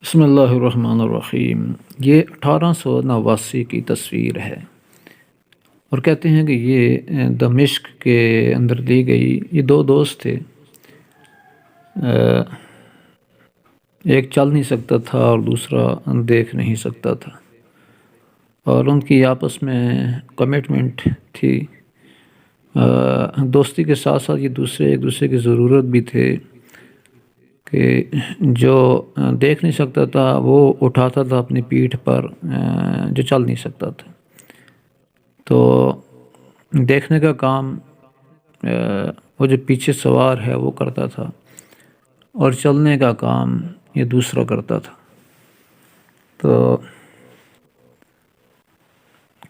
بسم اللہ الرحمن الرحیم۔ یہ 1889 کی تصویر ہے اور کہتے ہیں کہ یہ دمشق کے اندر لی گئی۔ یہ دو دوست تھے، ایک چل نہیں سکتا تھا اور دوسرا دیکھ نہیں سکتا تھا، اور ان کی آپس میں کمٹمنٹ تھی، دوستی کے ساتھ ساتھ یہ ایک دوسرے کی ضرورت بھی تھے کہ جو دیکھ نہیں سکتا تھا وہ اٹھاتا تھا اپنی پیٹھ پر جو چل نہیں سکتا تھا، تو دیکھنے کا کام وہ جو پیچھے سوار ہے وہ کرتا تھا، اور چلنے کا کام یہ دوسرا کرتا تھا۔ تو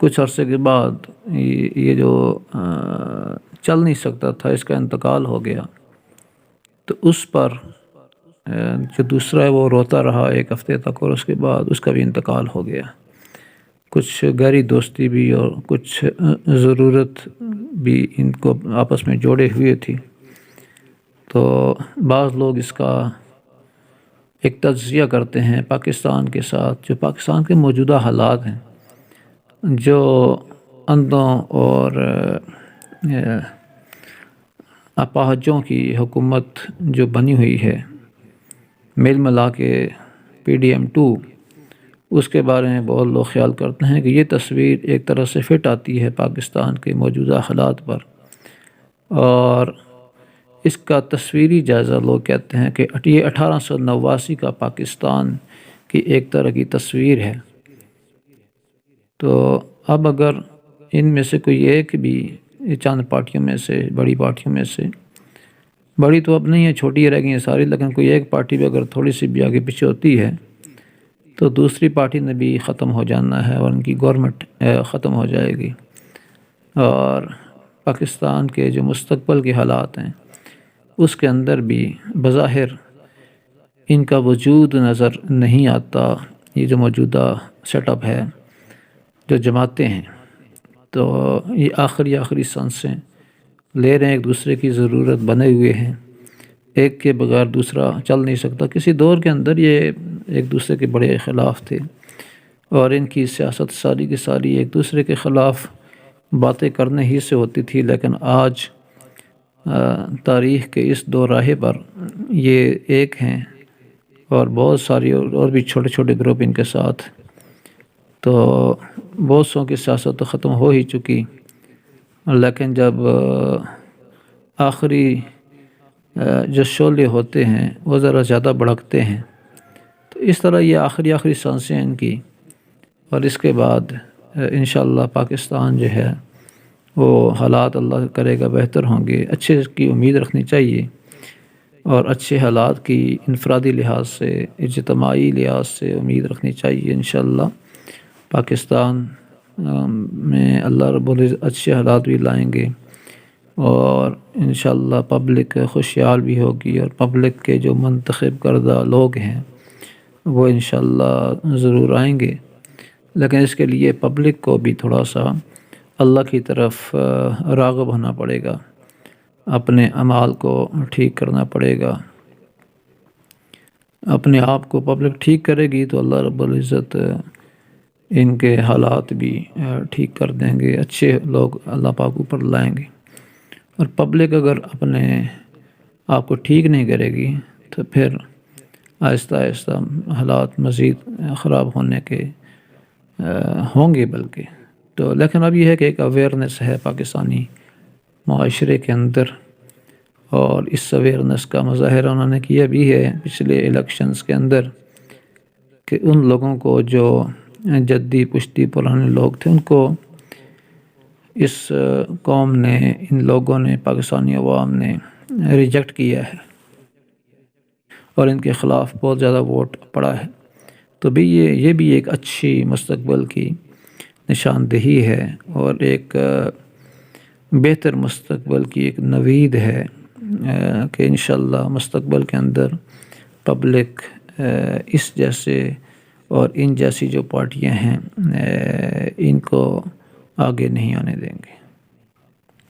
کچھ عرصے کے بعد یہ جو چل نہیں سکتا تھا اس کا انتقال ہو گیا، تو اس پر جو دوسرا ہے وہ روتا رہا ایک ہفتے تک، اور اس کے بعد اس کا بھی انتقال ہو گیا۔ کچھ گہری دوستی بھی اور کچھ ضرورت بھی ان کو آپس میں جوڑے ہوئے تھی، تو بعض لوگ اس کا ایک تجزیہ کرتے ہیں پاکستان کے ساتھ، جو پاکستان کے موجودہ حالات ہیں، جو اندھوں اور اپاہجوں کی حکومت جو بنی ہوئی ہے، مل ملا کے PDM-2، اس کے بارے میں بہت لوگ خیال کرتے ہیں کہ یہ تصویر ایک طرح سے فٹ آتی ہے پاکستان کے موجودہ حالات پر، اور اس کا تصویری جائزہ لوگ کہتے ہیں کہ یہ 1889 کا پاکستان کی ایک طرح کی تصویر ہے۔ تو اب اگر ان میں سے کوئی ایک بھی چند پارٹیوں میں سے، بڑی پارٹیوں میں سے، بڑی تو اب نہیں ہے، چھوٹی رہ گئی ہیں ساری، لیکن کوئی ایک پارٹی بھی اگر تھوڑی سی بھی آگے پیچھے ہوتی ہے تو دوسری پارٹی نے بھی ختم ہو جانا ہے، اور ان کی گورنمنٹ ختم ہو جائے گی، اور پاکستان کے جو مستقبل کے حالات ہیں اس کے اندر بھی بظاہر ان کا وجود نظر نہیں آتا۔ یہ جو موجودہ سیٹ اپ ہے، جو جماعتیں ہیں، تو یہ آخری سانسیں لے رہے ہیں، ایک دوسرے کی ضرورت بنے ہوئے ہیں، ایک کے بغیر دوسرا چل نہیں سکتا۔ کسی دور کے اندر یہ ایک دوسرے کے بڑے خلاف تھے، اور ان کی سیاست ساری کی ساری ایک دوسرے کے خلاف باتیں کرنے ہی سے ہوتی تھی، لیکن آج تاریخ کے اس دوراہے پر یہ ایک ہیں، اور بہت ساری اور بھی چھوٹے چھوٹے گروپ ان کے ساتھ، تو بہت سو کی سیاست تو ختم ہو ہی چکی، لیکن جب آخری جو شعلے ہوتے ہیں وہ ذرا زیادہ بھڑکتے ہیں، تو اس طرح یہ آخری سانسیں ان کی، اور اس کے بعد انشاءاللہ پاکستان جو ہے وہ حالات اللہ کرے گا بہتر ہوں گے۔ اچھے کی امید رکھنی چاہیے، اور اچھے حالات کی انفرادی لحاظ سے، اجتماعی لحاظ سے امید رکھنی چاہیے۔ انشاءاللہ پاکستان میں اللہ رب العزت اچھے حالات بھی لائیں گے، اور انشاءاللہ پبلک خوشحال بھی ہوگی، اور پبلک کے جو منتخب کردہ لوگ ہیں وہ انشاءاللہ ضرور آئیں گے، لیکن اس کے لیے پبلک کو بھی تھوڑا سا اللہ کی طرف راغب ہونا پڑے گا، اپنے اعمال کو ٹھیک کرنا پڑے گا۔ اپنے آپ کو پبلک ٹھیک کرے گی تو اللہ رب العزت ان کے حالات بھی ٹھیک کر دیں گے، اچھے لوگ اللہ پاک اوپر لائیں گے۔ اور پبلک اگر اپنے آپ کو ٹھیک نہیں کرے گی تو پھر آہستہ آہستہ حالات مزید خراب ہونے کے ہوں گے بلکہ۔ تو لیکن اب یہ ہے کہ ایک اویئرنیس ہے پاکستانی معاشرے کے اندر، اور اس اویئرنیس کا مظاہرہ انہوں نے کیا بھی ہے پچھلے الیکشنز کے اندر، کہ ان لوگوں کو جو جدی پشتی پرانے لوگ تھے ان کو اس قوم نے، ان لوگوں نے، پاکستانی عوام نے ریجیکٹ کیا ہے، اور ان کے خلاف بہت زیادہ ووٹ پڑا ہے۔ تو بھی یہ بھی ایک اچھی مستقبل کی نشاندہی ہے، اور ایک بہتر مستقبل کی ایک نوید ہے، کہ انشاءاللہ مستقبل کے اندر پبلک اس جیسے اور ان جیسی جو پارٹیاں ہیں ان کو آگے نہیں آنے دیں گے۔